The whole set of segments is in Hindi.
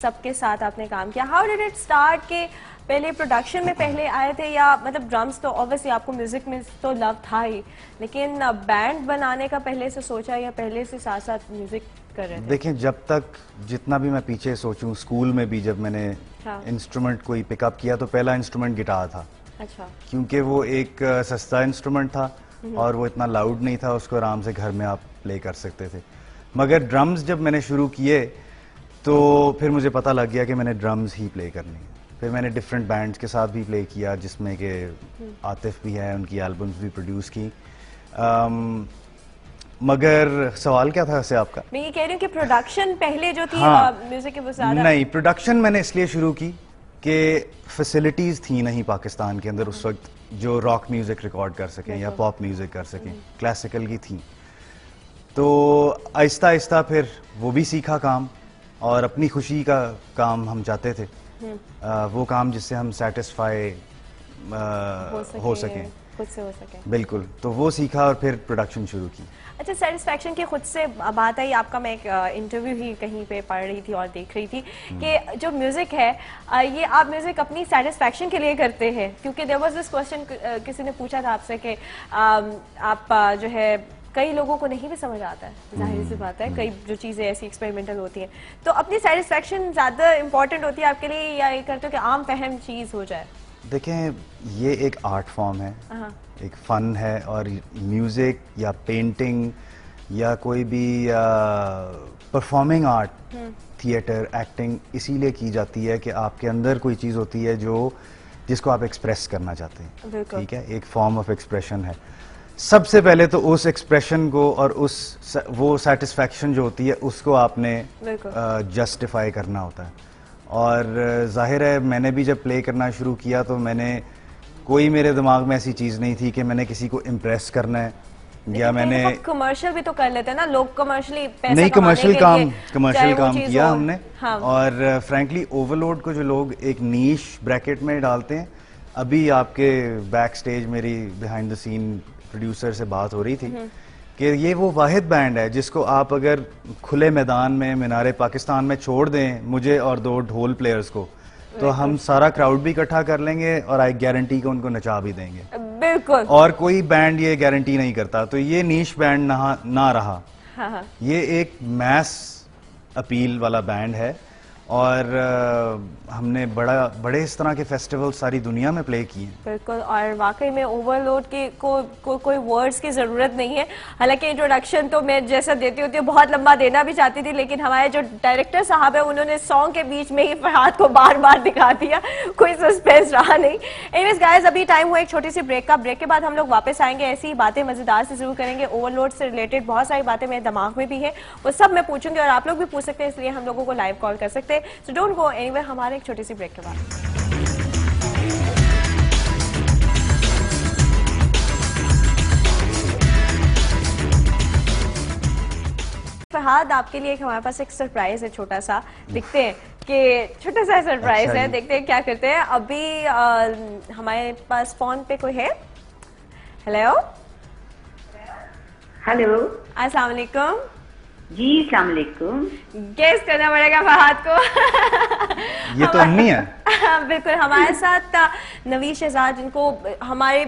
सबके साथ आपने काम किया, हाउ डिड इट स्टार्ट? के पहले प्रोडक्शन में पहले आए थे या मतलब ड्रम्स तो ऑब्वियसली आपको म्यूजिक में तो लव था ही, लेकिन बैंड बनाने का पहले से सोचा या पहले से साथ साथ म्यूजिक कर रहे थे? देखें, जब तक जितना भी मैं पीछे सोचूं, स्कूल में भी जब मैंने इंस्ट्रूमेंट कोई पिकअप किया तो पहला इंस्ट्रूमेंट गिटार था। अच्छा। क्योंकि वो एक सस्ता इंस्ट्रूमेंट था और वो इतना लाउड नहीं था, उसको आराम से घर में आप प्ले कर सकते थे। मगर ड्रम्स जब मैंने शुरू किए तो फिर मुझे पता लग गया कि मैंने ड्रम्स ही प्ले करनी है। फिर मैंने डिफरेंट बैंड्स के साथ भी प्ले किया, जिसमें कि आतिफ भी है, उनकी एल्बम्स भी प्रोड्यूस की। मगर सवाल क्या था वैसे आपका? मैं ये कह रही हूँ कि प्रोडक्शन पहले जो थी म्यूजिक के वो ज्यादा नहीं, प्रोडक्शन मैंने इसलिए शुरू की कि फैसिलिटीज थी नहीं पाकिस्तान के अंदर उस वक्त जो रॉक म्यूजिक रिकॉर्ड कर सकें या पॉप म्यूजिक कर सकें। क्लासिकल की थी, तो आहिस्ता आहिस्ता फिर वो भी सीखा काम, और अपनी खुशी का काम हम चाहते थे, वो काम जिससे हम सेटिस्फाई हो सकें, खुद से हो सके। बिल्कुल, तो वो सीखा और फिर प्रोडक्शन शुरू की। अच्छा, सेटिस्फैक्शन की खुद से बात आई आपका, मैं एक इंटरव्यू ही कहीं पे पढ़ रही थी और देख रही थी कि जो म्यूजिक है ये आप म्यूजिक अपनी सेटिस्फैक्शन के लिए करते हैं, क्योंकि देयर वाज दिस क्वेश्चन, किसी ने पूछा था आपसे कि आप जो है कई लोगों को नहीं भी समझ आता है, जाहिर सी बात है, कई जो चीज़ें ऐसी एक्सपेरिमेंटल होती हैं, तो अपनी सेटिस्फैक्शन ज़्यादा इंपॉर्टेंट होती है आपके लिए या ये करते हो कि आम फहम चीज़ हो जाए? देखें, ये एक आर्ट फॉर्म है, एक फन है, और म्यूजिक या पेंटिंग या कोई भी परफॉर्मिंग आर्ट, थिएटर, एक्टिंग इसीलिए की जाती है कि आपके अंदर कोई चीज़ होती है जिसको आप एक्सप्रेस करना चाहते हैं। ठीक है, एक फॉर्म ऑफ एक्सप्रेशन है। सबसे पहले तो उस एक्सप्रेशन को और वो सेटिस्फैक्शन जो होती है उसको आपने जस्टिफाई करना होता है। और जाहिर है, मैंने भी जब प्ले करना शुरू किया तो कोई मेरे दिमाग में ऐसी चीज़ नहीं थी कि मैंने किसी को इम्प्रेस करना है, या मैंने कमर्शियल भी तो कर लेते हैं ना लोग, कमर्शियली पैसा नहीं, कमर्शियल काम किया हमने। हाँ। और फ्रैंकली ओवरलोड को जो लोग एक नीश ब्रैकेट में डालते हैं, अभी आपके बैक स्टेज मेरी बिहाइंड द सीन प्रोड्यूसर से बात हो रही थी कि ये वो वाहिद बैंड है जिसको आप अगर खुले मैदान में मीनारे पाकिस्तान में छोड़ दें, मुझे और 2 ढोल प्लेयर्स को, तो हम सारा क्राउड भी इकट्ठा कर लेंगे और आई गारंटी को उनको नचा भी देंगे। बिल्कुल। और कोई बैंड ये गारंटी नहीं करता, तो ये नीश बैंड ना रहा। हाँ। ये एक मैस अपील वाला बैंड है, और हमने बड़े इस तरह के फेस्टिवल सारी दुनिया में प्ले किए। बिल्कुल, और वाकई में ओवरलोड की कोई वर्ड्स की ज़रूरत नहीं है। हालांकि इंट्रोडक्शन तो मैं जैसा देती होती हूँ बहुत लंबा देना भी चाहती थी, लेकिन हमारे जो डायरेक्टर साहब है उन्होंने सॉन्ग के बीच में ही फरहाद को बार बार दिखा दिया, कोई सस्पेंस रहा नहीं। एनीवेज गाइस, अभी टाइम हुआ एक छोटी सी ब्रेक का। ब्रेक के बाद हम लोग वापस आएंगे, ऐसी बातें मज़ेदार से जरूर करेंगे। ओवरलोड से रिलेटेड बहुत सारी बातें मेरे दिमाग में भी है, वो सब मैं पूछूंगी और आप लोग भी पूछ सकते हैं, इसलिए हम लोगों को लाइव कॉल कर सकते हैं। So don't go anywhere, हमारे एक छोटी सी ब्रेक के बाद। फरहाद, आपके लिए हमारे पास एक सरप्राइज है, छोटा सा। देखते हैं कि छोटा सा सरप्राइज है, देखते हैं क्या करते हैं। अभी हमारे पास फोन पे कोई है। हेलो हेलो, अस्सलाम वालेकुम जी। अस्सलाम वालेकुम। गेस करना पड़ेगा फरहाद को। ये तो अम्मी है। बिल्कुल, हमारे साथ नवीद शहजाद, जिनको हमारे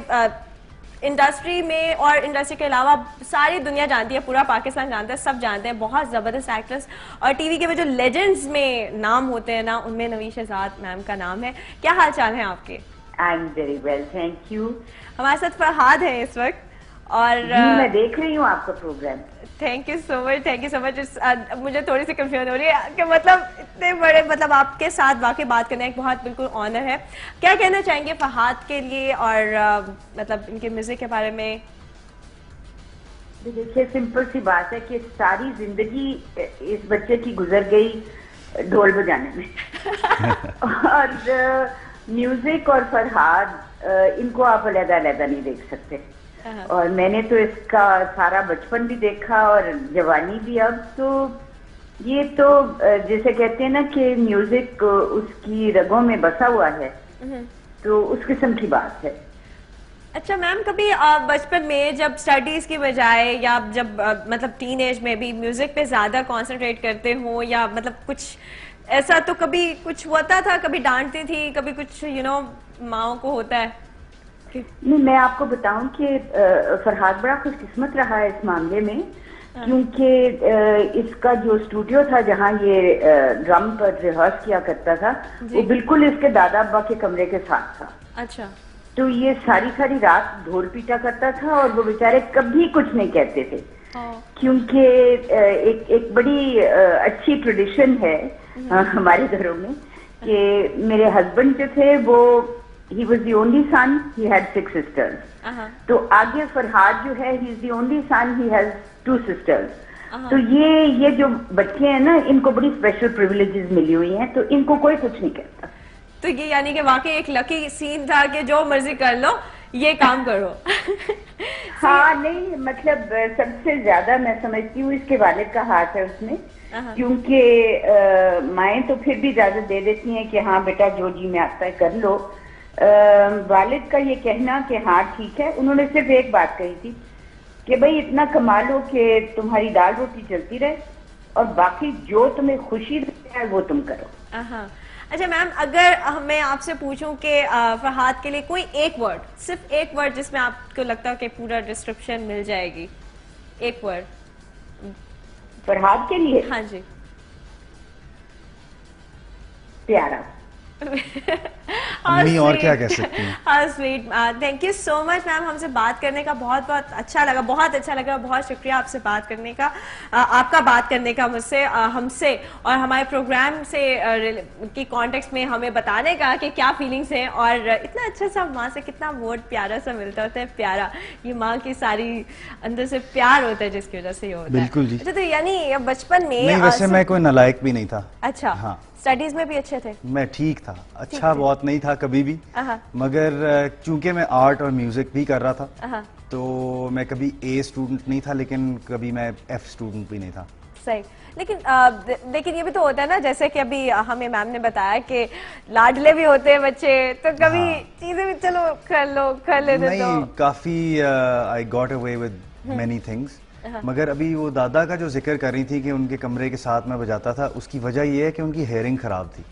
इंडस्ट्री में और इंडस्ट्री के अलावा सारी दुनिया जानती है, पूरा पाकिस्तान जानता है, सब जानते हैं, बहुत ज़बरदस्त एक्ट्रेस, और टीवी के में जो लेजेंड्स में नाम होते हैं ना, उनमें नवीद शहजाद मैम का नाम है। क्या हाल चाल है आपके? I am very well, thank you. हमारे साथ फरहाद है इस वक्त, और मैं देख रही हूँ आपका programme. Thank you so much, thank you so much. मुझे थोड़ी सी कंफ्यूजन हो रही है कि मतलब इतने बड़े, मतलब आपके साथ वाकई बात करना एक बहुत बिल्कुल ऑनर है। क्या कहना चाहेंगे फरहाद के लिए और मतलब इनके म्यूजिक के बारे में? देखिए, सिंपल सी बात है कि सारी जिंदगी इस बच्चे की गुजर गई ढोल बजाने में। और म्यूजिक और फरहाद, इनको आप अलग-अलग नहीं देख सकते। और मैंने तो इसका सारा बचपन भी देखा और जवानी भी। अब तो ये तो जैसे कहते हैं ना कि म्यूजिक उसकी रगों में बसा हुआ है, तो उस किस्म की बात है। अच्छा मैम, कभी बचपन में जब स्टडीज की बजाय या जब मतलब टीन एज में भी म्यूजिक पे ज्यादा कंसंट्रेट करते हो, या मतलब कुछ ऐसा तो कभी कुछ होता था, कभी डांटती थी, कभी कुछ माओ को होता है नहीं, मैं आपको बताऊं कि फरहाद बड़ा खुशकिस्मत रहा है इस मामले में, क्योंकि इसका जो स्टूडियो था जहां ये ड्रम पर रिहर्स किया करता था, वो बिल्कुल इसके दादा अब्बा के कमरे के साथ था। अच्छा। तो ये सारी सारी रात ढोल पीटा करता था और वो बेचारे कभी कुछ नहीं कहते थे, क्योंकि एक बड़ी अच्छी ट्रेडिशन है हमारे घरों में कि मेरे हस्बैंड जो थे वो he was the only son, he had 6 sisters. तो आगे फरहाद जो है, he is the only son, he has 2 sisters. तो ये जो बच्चे हैं ना, इनको बड़ी स्पेशल प्रिविलेजेस मिली हुई हैं, तो इनको कोई कुछ नहीं कहता। तो ये यानी कि वाकई एक लकी सीन था कि जो मर्जी कर लो, ये काम करो। हाँ, नहीं मतलब सबसे ज्यादा मैं समझती हूँ इसके वालिद का हाथ है उसमें, क्योंकि माएँ तो फिर भी इजाजत दे देती हैं कि हाँ बेटा जो जी में आता है कर लो। वालिद का ये कहना कि हाँ ठीक है, उन्होंने सिर्फ एक बात कही थी कि भाई इतना कमा लो कि तुम्हारी दाल रोटी चलती रहे और बाकी जो तुम्हें खुशी देता है वो तुम करो। अच्छा मैम, अगर मैं आपसे पूछूं कि फरहाद के लिए कोई एक वर्ड, सिर्फ एक वर्ड जिसमें आपको लगता है कि पूरा डिस्क्रिप्शन मिल जाएगी, एक वर्ड फरहाद के लिए? हाँ जी। प्यारा। अम्मी और क्या कह सकती हैं। हाँ sweet. Thank you so much ma'am, हमसे बात करने का बहुत बहुत अच्छा लगा, बहुत शुक्रिया आपसे बात करने का, आपका बात करने का मुझसे, हमसे और हमारे प्रोग्राम से की कॉन्टेक्स्ट में हमें बताने का कि क्या फीलिंग्स हैं, और इतना अच्छा सा माँ से कितना वर्ड प्यारा सा मिलता होता है। प्यारा, ये माँ की सारी अंदर से प्यार होता है जिसकी वजह से ये होता है। बिल्कुल जी। अच्छा, तो यानी बचपन में नहीं, वैसे मैं कोई नालायक भी नहीं था। अच्छा। हाँ, स्टडीज में भी अच्छे थे? मैं ठीक था, अच्छा बहुत नहीं था कभी भी, मगर चूंकि मैं आर्ट और म्यूजिक भी कर रहा था, तो मैं कभी ए स्टूडेंट नहीं था, लेकिन कभी मैं एफ स्टूडेंट भी नहीं था। सही। लेकिन ये भी तो होता है ना, जैसे कि अभी हमें मैम ने बताया कि लाडले भी होते हैं बच्चे, तो कभी चीजें भी चलो कर लेते तो काफी I got away with many things. मगर अभी वो दादा का जो जिक्र कर रही थी कि उनके कमरे के साथ मैं बजाता था, उसकी वजह ये है कि उनकी हेयरिंग खराब थी,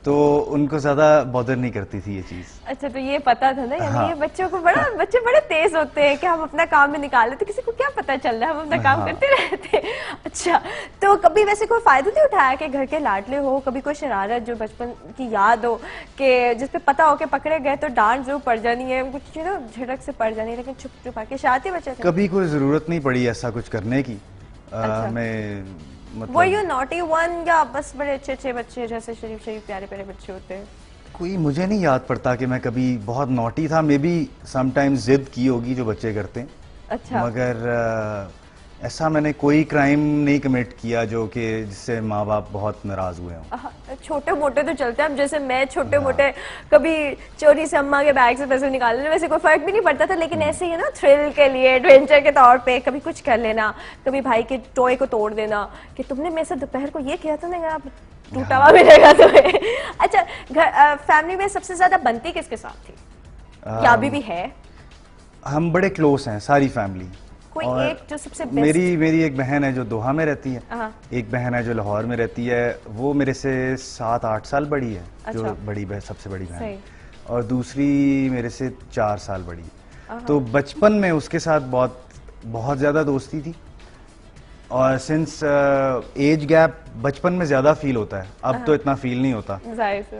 तो उनको ज्यादा बॉदर नहीं करती थी ये चीज। अच्छा, तो ये पता था ना, यानी ये बच्चों को बच्चे बड़े तेज होते हैं कि हम अपना काम में निकाल लेते, किसी को क्या पता चल रहा है, हम अपना काम करते रहते। अच्छा, तो कभी वैसे कोई फायदा नहीं उठाया कि घर के लाडले हो, कभी कोई शरारत जो बचपन की याद हो कि जिसपे पता हो कि पकड़े गए तो डांट जरूर पड़ जानी है, कुछ झिड़क से पड़ जानी है, लेकिन चुप चुपा के शरारती बच्चे थे? कभी कोई जरूरत नहीं पड़ी ऐसा कुछ करने की। मतलब Were you naughty one, या बस बड़े अच्छे बच्चे जैसे शरीफ प्यारे बच्चे होते हैं? कोई मुझे नहीं याद पड़ता कि मैं कभी बहुत नॉटी था, मे बी समटाइम्स जिद की होगी जो बच्चे करते हैं। अच्छा। मगर ऐसा मैंने कोई क्राइम नहीं कमिट किया जो कि जिससे माँ बाप बहुत नाराज हुए हों। छोटे मोटे तो चलते हैं, अब जैसे मैं छोटे मोटे कभी चोरी से अम्मा के बैग से पैसे निकाल लेना, वैसे कोई फर्क भी नहीं पड़ता था, लेकिन ऐसे ही ना थ्रिल के लिए, एडवेंचर के तौर पे कभी कुछ कर लेना, कभी भाई के टॉय को तोड़ देना कि तुमने मेरे से दोपहर को ये किया था ना, टूटा हुआ मिलेगा तुम्हें। अच्छा, फैमिली में सबसे ज्यादा बनती किसके साथ थी, या अभी भी है? हम बड़े क्लोज हैं सारी फैमिली। कोई एक जो सबसे बेस्ट? मेरी एक बहन है जो दोहा में रहती है, एक बहन है जो लाहौर में रहती है, वो मेरे से 7-8 साल बड़ी है। अच्छा। जो बड़ी सबसे बड़ी बहन, और दूसरी मेरे से 4 साल बड़ी है। तो बचपन में उसके साथ बहुत ज्यादा दोस्ती थी, और सिंस एज गैप बचपन में ज्यादा फील होता है, अब तो इतना फील नहीं होता,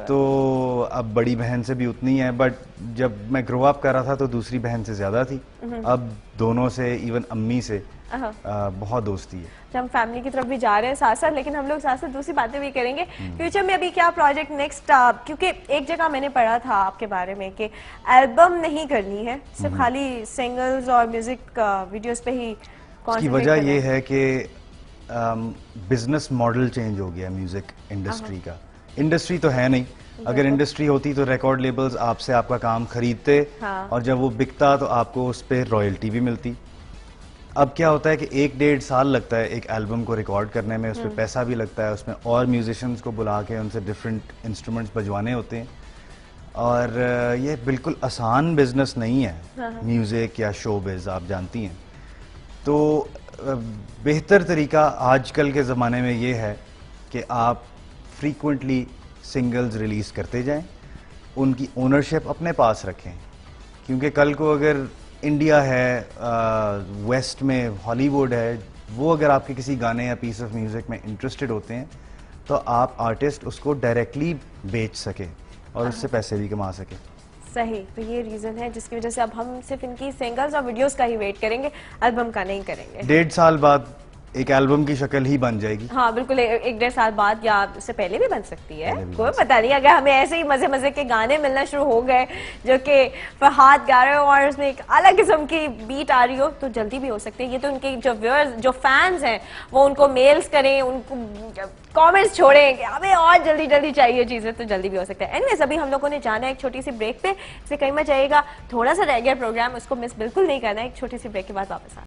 तो अब बड़ी बहन से भी उतनी है, बट जब मैं ग्रो अप कर रहा था तो दूसरी बहन से ज्यादा थी, अब दोनों से, इवन अम्मी से बहुत दोस्ती है। जब हम फैमिली की तरफ भी जा रहे हैं साथ साथ, लेकिन हम लोग साथ साथ दूसरी बातें भी करेंगे फ्यूचर में। अभी क्या प्रोजेक्ट नेक्स्ट, क्योंकि एक जगह मैंने पढ़ा था आपके बारे में कि एल्बम नहीं करनी है, सिर्फ खाली सिंगल्स और म्यूजिक वीडियोस पे ही। उसकी वजह ये है कि बिजनेस मॉडल चेंज हो गया म्यूजिक इंडस्ट्री का। इंडस्ट्री तो है नहीं, अगर इंडस्ट्री होती तो रिकॉर्ड लेबल्स आपसे आपका काम खरीदते, और जब वो बिकता तो आपको उस पर रॉयल्टी भी मिलती। अब क्या होता है कि 1-1.5 साल लगता है एक एल्बम को रिकॉर्ड करने में, उस पर पैसा भी लगता है, उसमें और म्यूजिशियंस को बुला के उनसे डिफरेंट इंस्ट्रूमेंट्स बजवाने होते हैं, और ये बिल्कुल आसान बिजनेस नहीं है म्यूजिक या शोबिज, आप जानती हैं। तो बेहतर तरीका आजकल के ज़माने में ये है कि आप फ्रीक्वेंटली सिंगल्स रिलीज करते जाएं, उनकी ओनरशिप अपने पास रखें, क्योंकि कल को अगर इंडिया है, वेस्ट में हॉलीवुड है, वो अगर आपके किसी गाने या पीस ऑफ म्यूजिक में इंटरेस्टेड होते हैं तो आप आर्टिस्ट उसको डायरेक्टली बेच सके और उससे पैसे भी कमा सके। सही, तो ये रीजन है जिसकी वजह से अब हम सिर्फ इनकी सिंगल्स और वीडियोस का ही वेट करेंगे, एल्बम का नहीं करेंगे। 1.5 साल बाद एक एल्बम की शक्ल ही बन जाएगी। हाँ बिल्कुल, 1-1.5 साल बाद या उससे पहले भी बन सकती है, पहले भी कोई बन पता नहीं। अगर हमें ऐसे ही मजे मजे के गाने मिलना शुरू हो गए जो कि फरहाद गा रहे हो और उसमें एक अलग किस्म की बीट आ रही हो, तो जल्दी भी हो सकते हैं। ये तो उनके जो व्यूअर्स, जो फैंस हैं, वो उनको मेल्स करें, उनको कमेंट्स छोड़ें कि हमें और जल्दी जल्दी चाहिए चीजें, तो जल्दी भी हो सकता है। एनीवेज, अभी हम लोगों ने जाना है एक छोटी सी ब्रेक पे, इससे कहीं मत जाइएगा, थोड़ा सा रह गया प्रोग्राम, उसको मिस बिल्कुल नहीं करना है। एक छोटी सी ब्रेक के बाद वापस आ